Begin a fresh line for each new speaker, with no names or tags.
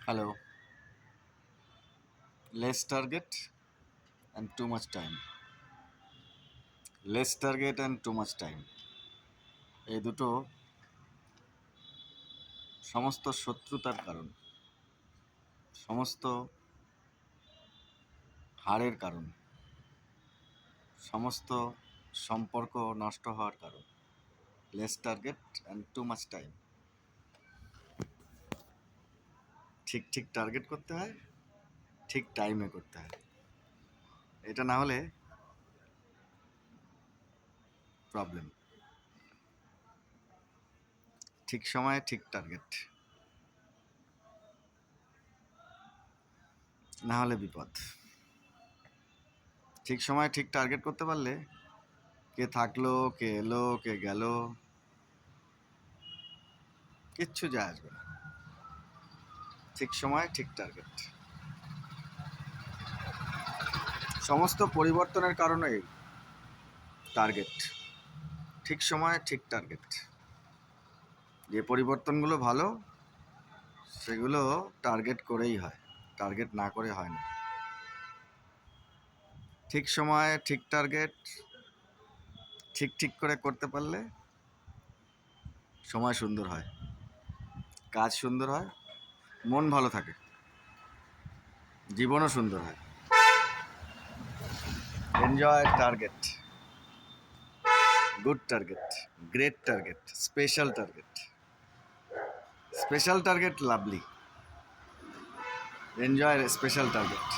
Hello. Less target and too much time. Less target and too much time. এই দুটো সমস্ত শত্রুতার কারণ, সমস্ত হারের কারণ, সমস্ত সম্পর্ক নষ্ট হওয়ার কারণ। Less target and too much time. ঠিক ঠিক টার্গেট করতে হয়, ঠিক টাইমে করতে হয়। এটা না হলে প্রবলেম। ঠিক সময়ে ঠিক টার্গেট, না হলে বিপদ। ঠিক সময়ে ঠিক টার্গেট করতে পারলে কে থাকলো, কে এলো, কে গেল, কিচ্ছু যায় আসবে না। ঠিক সময় ঠিক টার্গেট। সমস্ত পরিবর্তনের কারণেই টার্গেট। ঠিক সময় ঠিক টার্গেট। যে পরিবর্তনগুলো ভালো সেগুলো টার্গেট করেই হয়, টার্গেট না করে হয় না। ঠিক সময়ে ঠিক টার্গেট ঠিক ঠিক করে করতে পারলে সময় সুন্দর হয়, কাজ সুন্দর হয়, মন ভালো থাকে, জীবনও সুন্দর হয়। Enjoy target, good target, great target, special target. Special target lovely, enjoy special target.